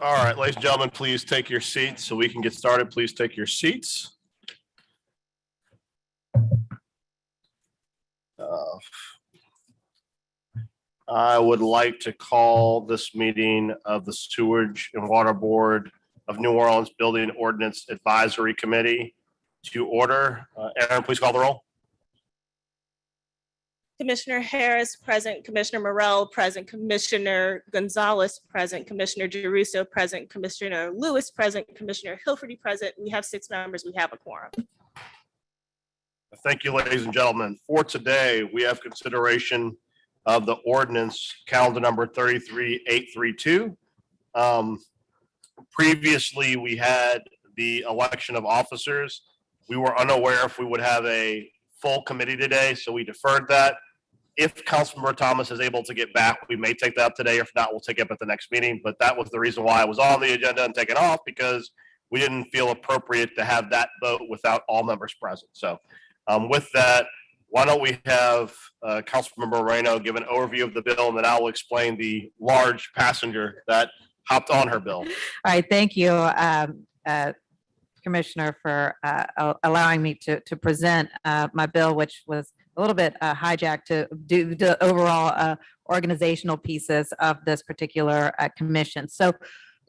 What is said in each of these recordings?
All right, ladies and gentlemen, please take your seats so we can get started. Please take your seats. I would like to call this meeting of the Sewage and Water Board of New Orleans Building Ordinance Advisory Committee to order. Aaron, please call the roll. Commissioner Harris, present. Commissioner Morrell, present. Commissioner Gonzalez, present. Commissioner Giarrusso, present. Commissioner Lewis, present. Commissioner Hilferty, present. We have 6 members. We have a quorum. Thank you, ladies and gentlemen. For today, we have consideration of the ordinance calendar number 33832. Previously, we had the election of officers. We were unaware if we would have a full committee today, so we deferred that. If Councilmember Thomas is able to get back, we may take that up today. If not, we'll take it up at the next meeting. But that was the reason why it was on the agenda and taken off, because we didn't feel appropriate to have that vote without all members present. So with that, why don't we have Councilmember Moreno give an overview of the bill, and then I will explain the large passenger that hopped on her bill. All right, thank you, Commissioner, for allowing me to present my bill, which was a little bit hijacked to do the overall organizational pieces of this particular commission. So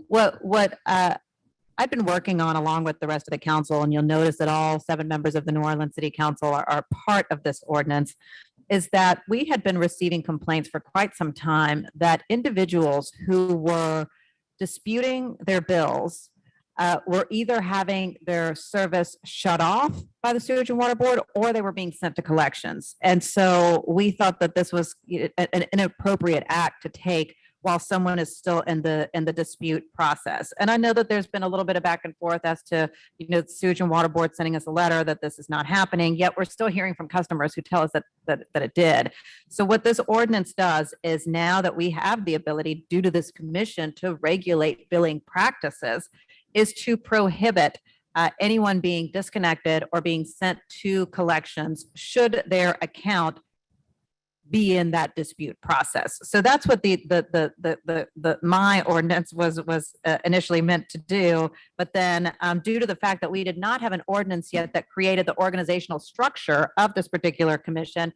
what I've been working on along with the rest of the council, and you'll notice that all 7 members of the New Orleans City Council are part of this ordinance, is that we had been receiving complaints for quite some time that individuals who were disputing their bills were either having their service shut off by the Sewage and Water Board, or they were being sent to collections. And so we thought that this was an inappropriate act to take while someone is still in the dispute process. And I know that there's been a little bit of back and forth as to, the Sewage and Water Board sending us a letter that this is not happening, yet we're still hearing from customers who tell us that it did. So what this ordinance does is, now that we have the ability due to this commission to regulate billing practices, is to prohibit anyone being disconnected or being sent to collections should their account be in that dispute process. So that's what my ordinance was initially meant to do. But then due to the fact that we did not have an ordinance yet that created the organizational structure of this particular commission,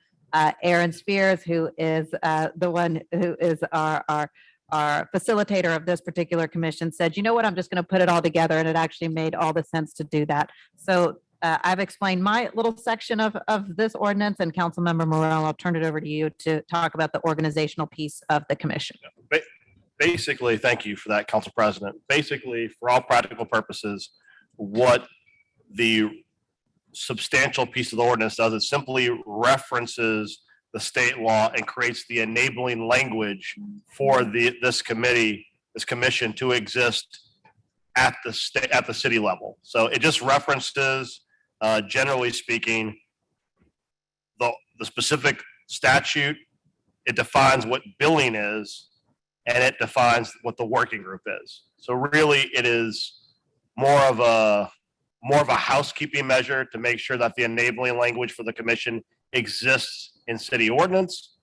Aaron Spears, who is the one who is our facilitator of this particular commission, said, you know what, I'm just going to put it all together. And it actually made all the sense to do that. So I've explained my little section of this ordinance, and Councilmember Morrell, I'll turn it over to you to talk about the organizational piece of the commission. Basically, thank you for that, Council President. Basically, for all practical purposes, what the substantial piece of the ordinance does is simply references the state law and creates the enabling language for this commission to exist at the city level. So it just references, generally speaking, the specific statute. It defines what billing is, and it defines what the working group is. So really, it is more of a housekeeping measure to make sure that the enabling language for the commission exists in city ordinance.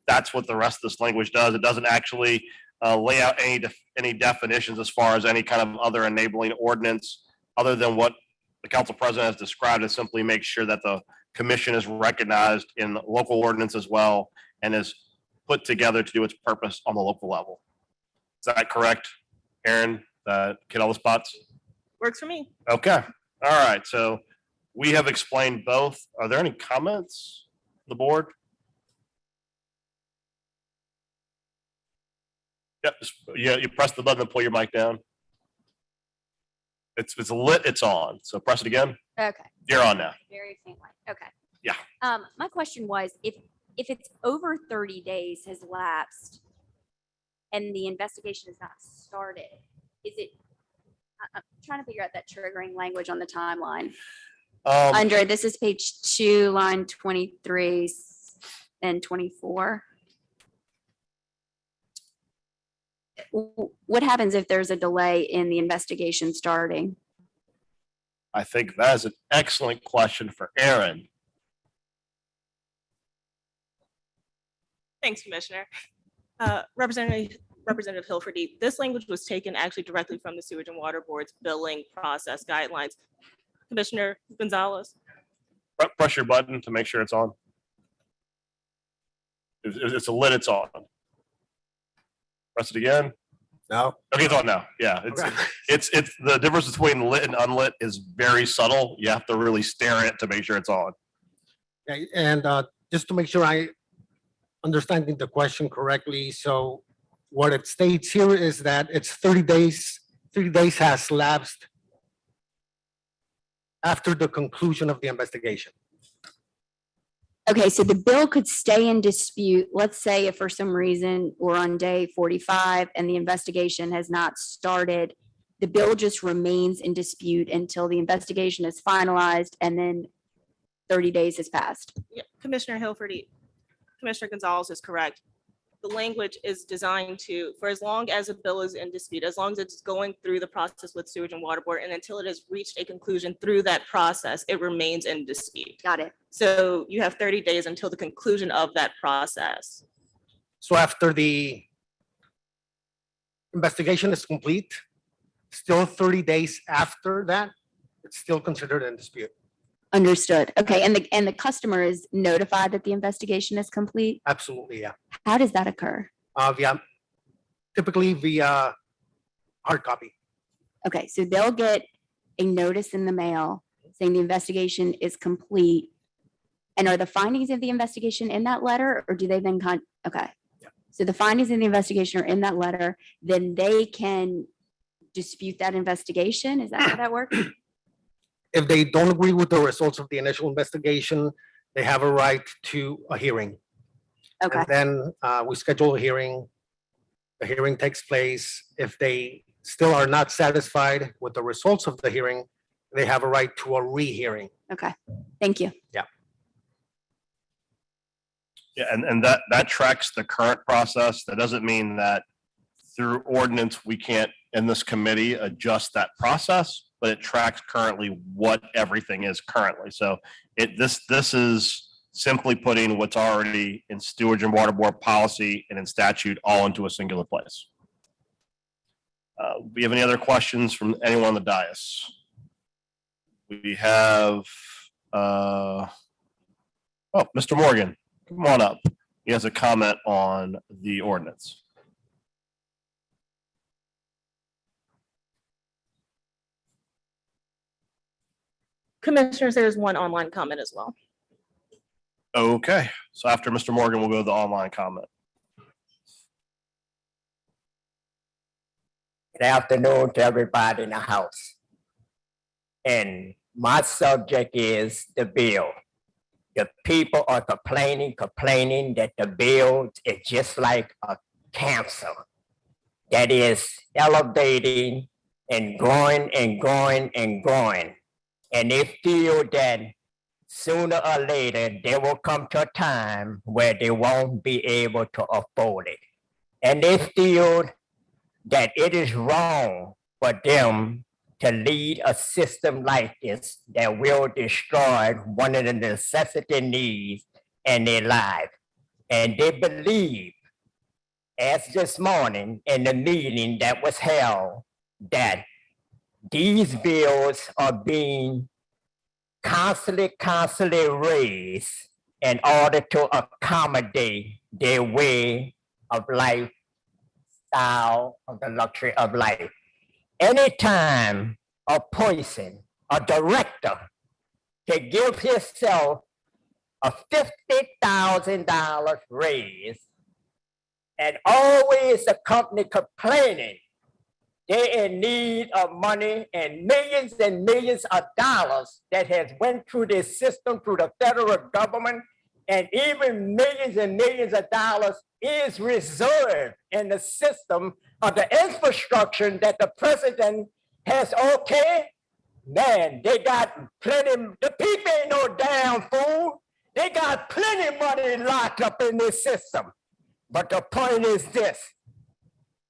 That's what the rest of this language does. It doesn't actually lay out any definitions as far as any kind of other enabling ordinance, other than what the council president has described. It simply makes sure that the commission is recognized in local ordinance as well, and is put together to do its purpose on the local level. Is that correct, Aaron? Get all the spots? Works for me. Okay. All right. So we have explained both. Are there any comments on the board? Yep. Yeah, you press the button and pull your mic down. It's lit. It's on. So press it again. Okay. You're on now. Very faint light. Okay. Yeah. My question was, if it's over 30 days has lapsed and the investigation is not started, is it? I'm trying to figure out that triggering language on the timeline. Under this is page 2, line 23 and 24. What happens if there's a delay in the investigation starting? I think that is an excellent question for Aaron. Thanks, Commissioner. Representative Representative Hilferty, this language was taken actually directly from the Sewage and Water Board's billing process guidelines. Commissioner Gonzalez? Press your button to make sure it's on. If it's a lit, it's on. Press it again. No? Okay, it's on now. Yeah, it's the difference between lit and unlit is very subtle. You have to really stare at it to make sure it's on. Okay, and just to make sure I understanding the question correctly, so what it states here is that it's 30 days, 30 days has lapsed after the conclusion of the investigation. Okay, so the bill could stay in dispute. Let's say if for some reason we're on day 45 and the investigation has not started, the bill just remains in dispute until the investigation is finalized and then 30 days has passed. Yeah, Commissioner Hilferty, Commissioner Gonzalez is correct. The language is designed to, for as long as a bill is in dispute, as long as it's going through the process with Sewage and Water Board, and until it has reached a conclusion through that process, it remains in dispute. Got it. So you have 30 days until the conclusion of that process. So after the investigation is complete, still 30 days after that, it's still considered in dispute. Understood. Okay, and the customer is notified that the investigation is complete? Absolutely, yeah. How does that occur? Typically via hard copy. Okay, so they'll get a notice in the mail saying the investigation is complete. And are the findings of the investigation in that letter, or do they then okay. Yeah. So the findings in the investigation are in that letter, then they can dispute that investigation? Is that how that works? If they don't agree with the results of the initial investigation, they have a right to a hearing. Okay, And then we schedule a hearing. The hearing takes place. If they still are not satisfied with the results of the hearing, they have a right to a rehearing. okay. Thank you. Yeah, and that tracks the current process. That doesn't mean that through ordinance, we can't, in this committee, adjust that process, but it tracks currently what everything is currently. So this is simply putting what's already in Stewage and Water Board policy and in statute all into a singular place. Do we have any other questions from anyone on the dais? We have, Mr. Morgan, come on up. He has a comment on the ordinance. Commissioners, there is one online comment as well. Okay, so after Mr. Morgan, we'll go to the online comment. Good afternoon to everybody in the house. And my subject is the bill. The people are complaining that the bill is just like a cancer that is elevating and growing and growing and growing. And they feel that sooner or later, they will come to a time where they won't be able to afford it. And they feel that it is wrong for them to lead a system like this that will destroy one of the necessity needs in their life. And they believe, as this morning in the meeting that was held, that these bills are being constantly raised in order to accommodate their way of life, style of the luxury of life. Anytime a person, a director, can give himself a $50,000 raise, and always the company complaining they're in need of money and millions of dollars that has went through this system, through the federal government, and even millions and millions of dollars is reserved in the system of the infrastructure that the president has okay. Man, they got plenty, the people ain't no damn fool. They got plenty money locked up in this system. But the point is this,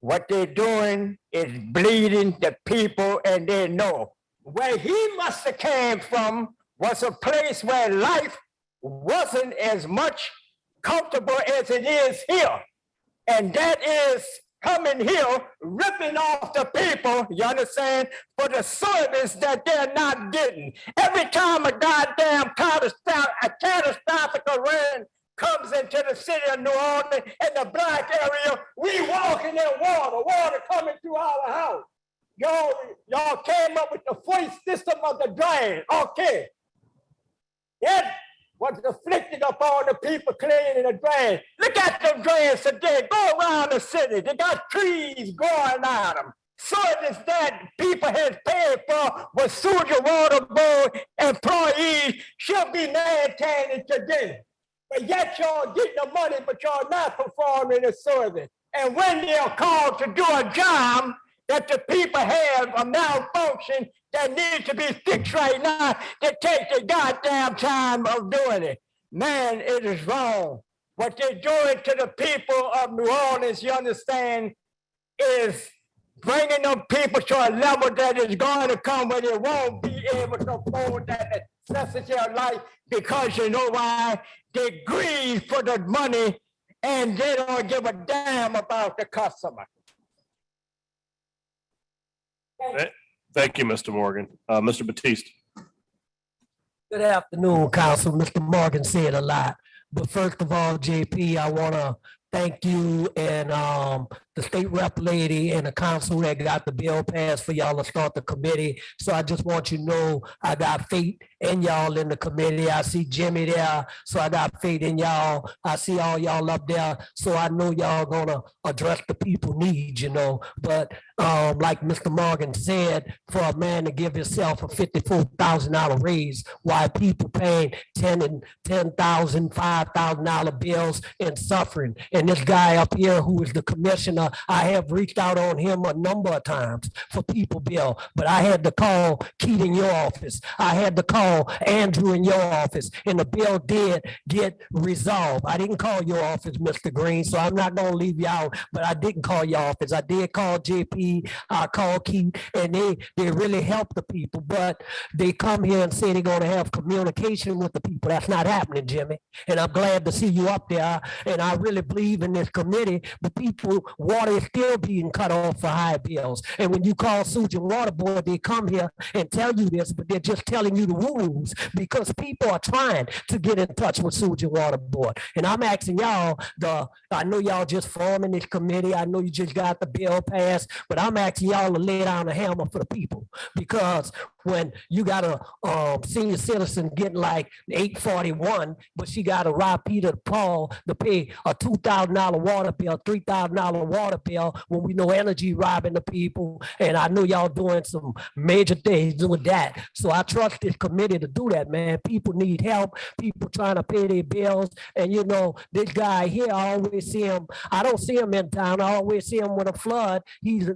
what they're doing is bleeding the people, and they know where he must have came from was a place where life wasn't as much comfortable as it is here. And that is coming here, ripping off the people, you understand, for the service that they're not getting. Every time a goddamn catastrophic rain comes into the city of New Orleans in the black area, we walking in water coming through our house. Y'all came up with the first system of the drain. Okay. That was afflicted upon the people cleaning the drain. Look at the drains today. Go around the city. They got trees growing out of them. Service that people has paid for with Swbno Water Board employees should be maintained today. But yet y'all getting the money, but y'all not performing the service. And when they're called to do a job that the people have a malfunction that needs to be fixed right now, they take the goddamn time of doing it. Man, it is wrong. What they're doing to the people of New Orleans, you understand, is bringing them people to a level that is going to come where they won't be able to afford that necessity of life, because you know why? They greed for the money and they don't give a damn about the customer. Thank you, Mr. Morgan. Mr. Batiste. Good afternoon, Council. Mr. Morgan said a lot. But first of all, JP, I want to thank you and the state rep lady and the council that got the bill passed for y'all to start the committee. So I just want you to know I got faith in y'all in the committee. I see Jimmy there, so I got faith in y'all. I see all y'all up there, so I know y'all gonna address the people needs, you know. But like Mr. Morgan said, for a man to give himself a $54,000 raise, while people paying $10,000, $5,000 bills and suffering. And this guy up here who is the commissioner, I have reached out on him a number of times for people bill, but I had to call Keith in your office. I had to call Andrew in your office, and the bill did get resolved. I didn't call your office, Mr. Green, so I'm not gonna leave you out, but I didn't call your office. I did call JP, I called Keith, and they really helped the people, but they come here and say they're gonna have communication with the people. That's not happening, Jimmy, and I'm glad to see you up there, and I really believe in this committee. The people, water is still being cut off for high bills. And when you call Swbno Water Board, they come here and tell you this, but they're just telling you the rules because people are trying to get in touch with Swbno Water Board. And I'm asking y'all, I know y'all just forming this committee. I know you just got the bill passed, but I'm asking y'all to lay down a hammer for the people, because when you got a senior citizen getting like $841, but she got to rob Peter Paul to pay a $2,000 water bill, $3,000 water bill, when we know energy robbing the people. And I know y'all doing some major things doing that. So I trust this committee to do that, man. People need help. People trying to pay their bills. And you know, this guy here, I always see him. I don't see him in town. I always see him with a flood.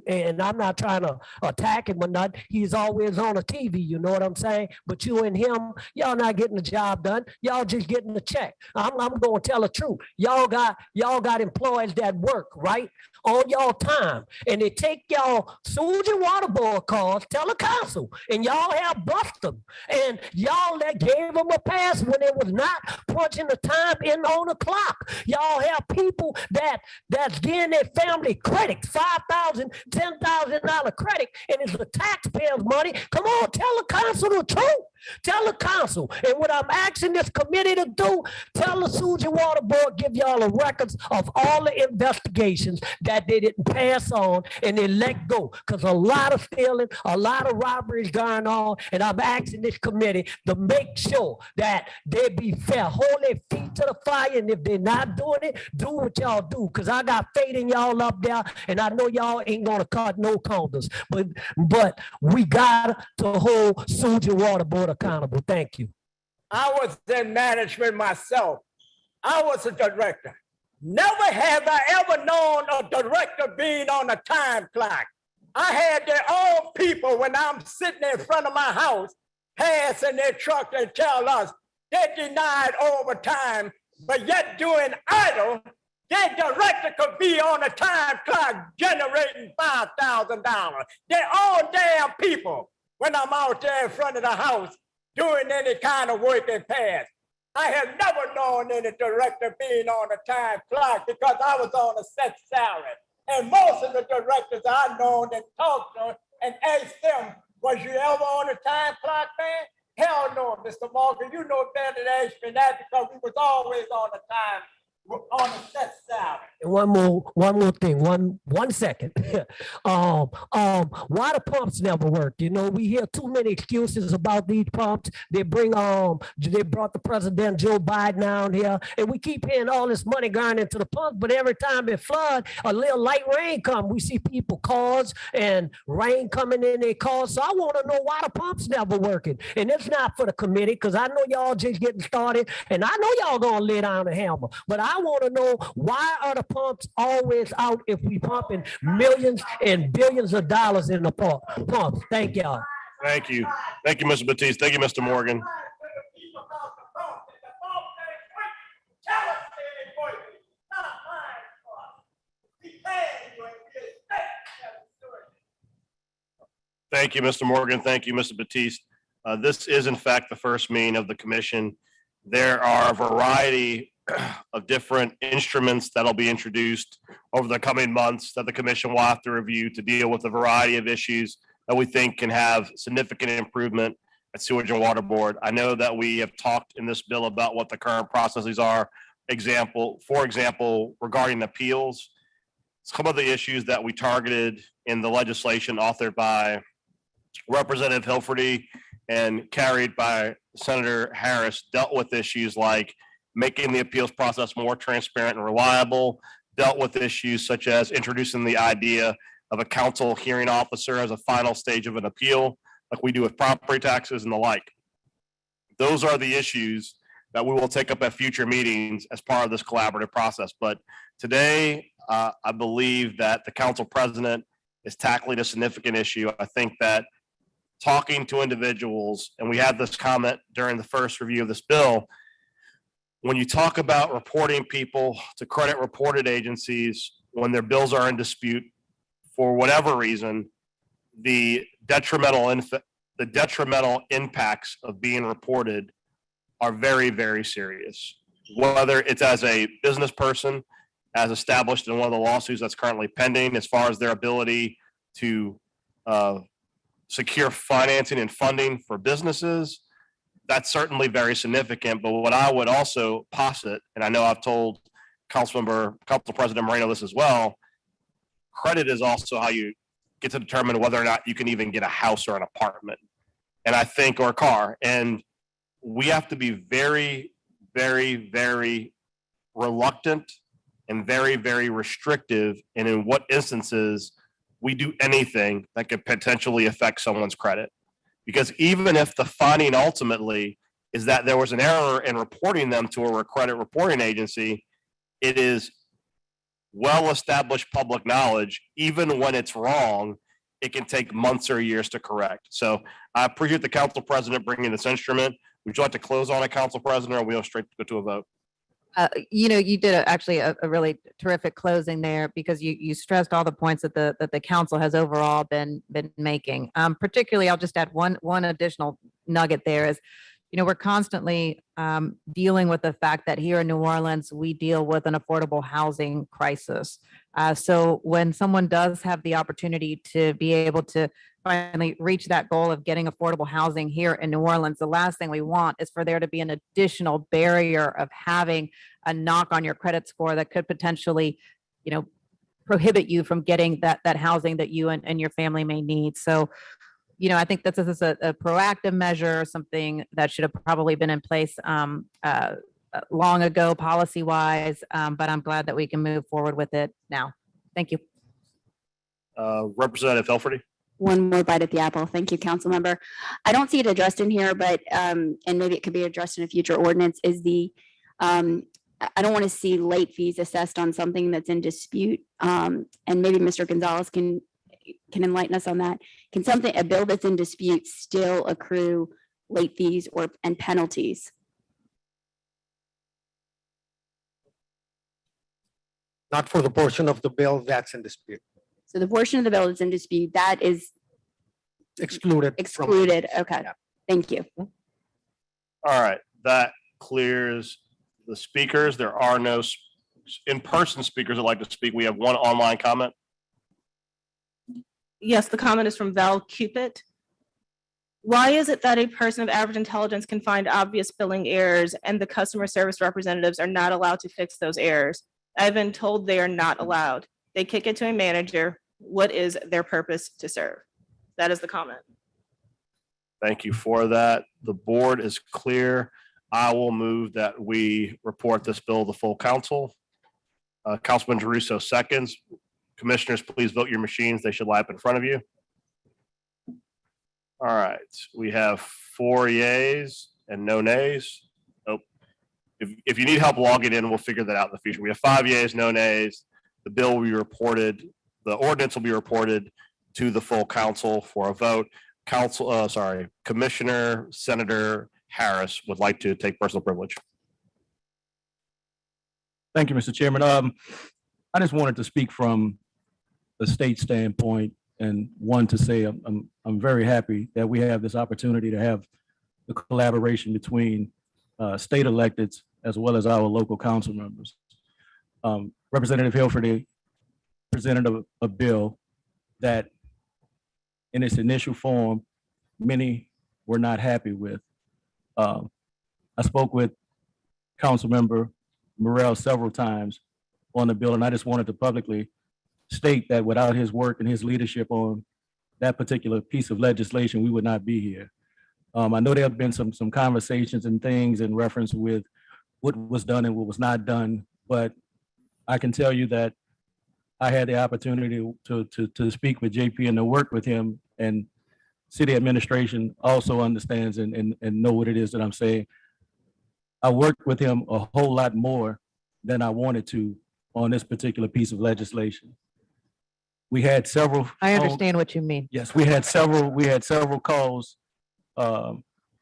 And I'm not trying to attack him or not. He's always on a TV, you know what I'm saying? But you and him, y'all not getting the job done. Y'all just getting the check. I'm going to tell the truth. Y'all got employees that work, right, on y'all time, and they take y'all Swbno Water Board calls, tell the council, and y'all have bust them, and y'all that gave them a pass when it was not punching the time in on the clock. Y'all have people that's getting their family credit, $5,000, $10,000 credit, and it's the taxpayers' money. Come on, tell the council the truth. Tell the council. And what I'm asking this committee to do, tell the Swbno Water Board, give y'all the records of all the investigations that they didn't pass on and they let go. Because a lot of stealing, a lot of robberies going on. And I'm asking this committee to make sure that they be fair, hold their feet to the fire. And if they're not doing it, do what y'all do. Because I got faith in y'all up there. And I know y'all ain't going to cut no corners. But we got to hold Swbno Water Board accountable. Thank you. I was in management myself. I was a director. Never have I ever known a director being on a time clock. I had their own people when I'm sitting in front of my house, passing their truck and tell us they denied overtime, but yet doing idle, their director could be on a time clock generating $5,000. Their own damn people when I'm out there in front of the house doing any kind of work and pass. I have never known any director being on a time clock because I was on a set salary. And most of the directors I know that talk to and ask them, was you ever on a time clock, man? Hell no, Mr. Morgan, you know better than ask me that because we was always on the time, on the set salary. And one more thing, one second. Why the pumps never work? You know, we hear too many excuses about these pumps. They brought the President Joe Biden down here, and we keep hearing all this money going into the pumps, but every time it flood, a little light rain come, we see people cars and rain coming in their cars. So I want to know why the pumps never working. And it's not for the committee, because I know y'all just getting started, and I know y'all gonna lay down the hammer, but I want to know, why are the pumps always out if we pumping millions and billions of dollars in the pumps? Thank y'all. Thank you. Thank you, Mr. Batiste. Thank you, Mr. Morgan. Thank you, Mr. Morgan. Thank you, Mr. Batiste. This is in fact the first meeting of the commission. There are a variety of different instruments that'll be introduced over the coming months that the commission will have to review to deal with a variety of issues that we think can have significant improvement at Sewage and Water Board. I know that we have talked in this bill about what the current processes are. For example, regarding appeals, some of the issues that we targeted in the legislation authored by Representative Hilferty and carried by Senator Harris dealt with issues like making the appeals process more transparent and reliable, dealt with issues such as introducing the idea of a council hearing officer as a final stage of an appeal, like we do with property taxes and the like. Those are the issues that we will take up at future meetings as part of this collaborative process. But today, I believe that the council president is tackling a significant issue. I think that talking to individuals, and we had this comment during the first review of this bill, when you talk about reporting people to credit reported agencies when their bills are in dispute for whatever reason, the detrimental impacts of being reported are very, very serious. Whether it's as a business person, as established in one of the lawsuits that's currently pending, as far as their ability to secure financing and funding for businesses, that's certainly very significant. But what I would also posit, and I know I've told Council President Moreno this as well, credit is also how you get to determine whether or not you can even get a house or an apartment, and I think, or a car. And we have to be very, very, very reluctant and very, very restrictive, and in what instances we do anything that could potentially affect someone's credit. Because even if the finding ultimately is that there was an error in reporting them to a credit reporting agency, it is well-established public knowledge, even when it's wrong, it can take months or years to correct. So I appreciate the council president bringing this instrument. Would you like to close on it, council president, or we'll straight go to a vote? You did actually a really terrific closing there, because you stressed all the points that the council has overall been making. Particularly, I'll just add one additional nugget there is, we're constantly dealing with the fact that here in New Orleans, we deal with an affordable housing crisis. So when someone does have the opportunity to be able to finally reach that goal of getting affordable housing here in New Orleans, the last thing we want is for there to be an additional barrier of having a knock on your credit score that could potentially, prohibit you from getting that housing that you and your family may need. So, I think this is a proactive measure, something that should have probably been in place long ago, policy-wise, but I'm glad that we can move forward with it now. Thank you. Representative Helferty. One more bite at the apple. Thank you, council member. I don't see it addressed in here, but, and maybe it could be addressed in a future ordinance, is I don't want to see late fees assessed on something that's in dispute. And maybe Mr. Gonzalez can enlighten us on that. Can a bill that's in dispute still accrue late fees and penalties? Not for the portion of the bill that's in dispute. So the portion of the bill that's in dispute, that is Excluded. excluded. Okay, Yeah. thank you. All right, that clears the speakers. There are no in-person speakers that like to speak. We have one online comment. Yes, the comment is from Val Cupid. Why is it that a person of average intelligence can find obvious billing errors and the customer service representatives are not allowed to fix those errors? I've been told they are not allowed. They kick it to a manager. What is their purpose to serve? That is the comment. Thank you for that. The board is clear. I will move that we report this bill to the full council. Councilman Jeruso seconds. Commissioners, please vote your machines. They should lie up in front of you. All right, we have 4 yeas and no nays. Oh, if you need help logging in, we'll figure that out in the future. We have 5 yeas, no nays. The bill will be reported, the ordinance will be reported to the full council for a vote. Commissioner Senator Harris would like to take personal privilege. Thank you, Mr. Chairman. I just wanted to speak from the state standpoint and one to say I'm very happy that we have this opportunity to have the collaboration between state electeds as well as our local council members. Representative Hilford presented a bill that in its initial form, many were not happy with. I spoke with Council Member Morrell several times on the bill, and I just wanted to publicly state that without his work and his leadership on that particular piece of legislation, we would not be here. I know there have been some conversations and things in reference with what was done and what was not done, but I can tell you that I had the opportunity to speak with JP and to work with him, and city administration also understands and know what it is that I'm saying. I worked with him a whole lot more than I wanted to on this particular piece of legislation. We had several. I understand what you mean. Yes, we had several calls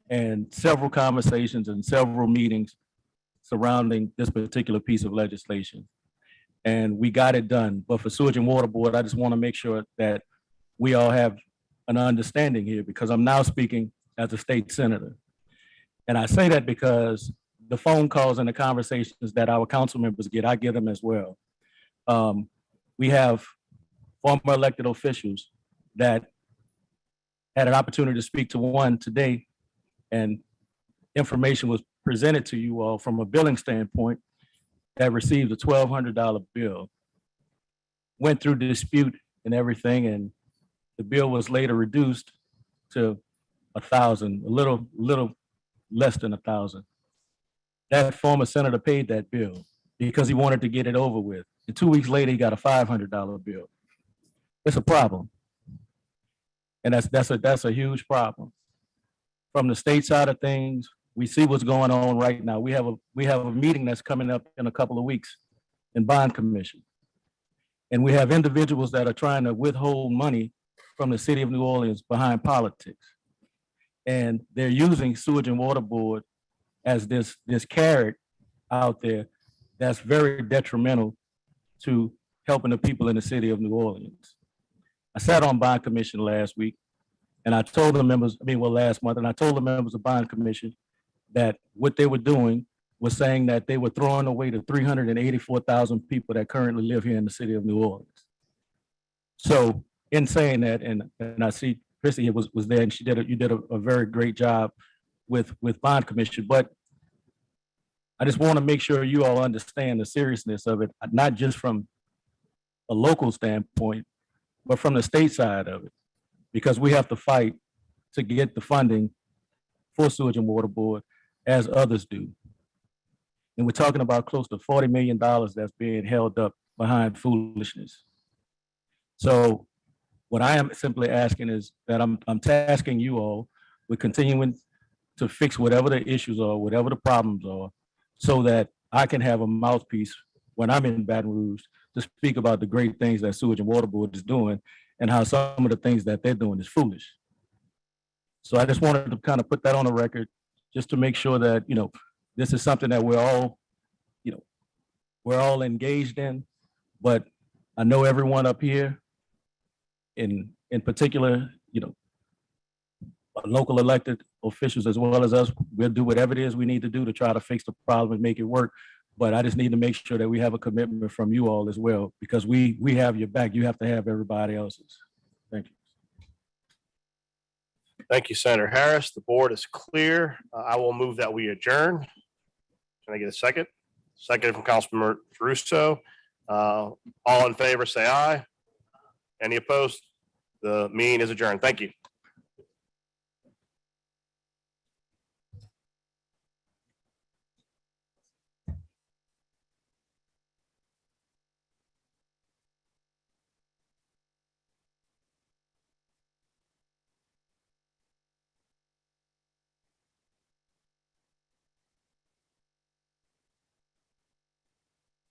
and several conversations and several meetings surrounding this particular piece of legislation. And we got it done. But for Sewage and Water Board, I just want to make sure that we all have an understanding here, because I'm now speaking as a state senator. And I say that because the phone calls and the conversations that our council members get, I get them as well. We have former elected officials that had an opportunity to speak to one today, and information was presented to you all from a billing standpoint that received a $1,200 bill, went through dispute and everything, and the bill was later reduced to $1,000, a little less than $1,000. That former senator paid that bill because he wanted to get it over with. And 2 weeks later, he got a $500 bill. It's a problem. And that's a huge problem. From the state side of things, we see what's going on right now. We have a meeting that's coming up in a couple of weeks in bond commission. And we have individuals that are trying to withhold money from the city of New Orleans behind politics. And they're using Sewage and Water Board as this carrot out there that's very detrimental to helping the people in the city of New Orleans. I sat on bond commission last week, and I told the members, last month, and I told the members of bond commission that what they were doing was saying that they were throwing away the 384,000 people that currently live here in the city of New Orleans. So in saying that, and I see Chrissy was there, and you did a very great job with bond commission, but I just want to make sure you all understand the seriousness of it, not just from a local standpoint, but from the state side of it, because we have to fight to get the funding for Sewage and Water Board as others do. And we're talking about close to $40 million that's being held up behind foolishness. So what I am simply asking is that I'm tasking you all with continuing to fix whatever the issues are, whatever the problems are, so that I can have a mouthpiece when I'm in Baton Rouge to speak about the great things that Sewage and Water Board is doing and how some of the things that they're doing is foolish. So I just wanted to kind of put that on the record, just to make sure that, this is something that we're all engaged in. But I know everyone up here, in particular, local elected officials as well as us, we'll do whatever it is we need to do to try to fix the problem and make it work. But I just need to make sure that we have a commitment from you all as well, because we have your back. You have to have everybody else's. Thank you. Thank you, Senator Harris. The board is clear. I will move that we adjourn. Can I get a second? Second from Councilmember Russo. All in favor, say aye. Any opposed? The meeting is adjourned. Thank you.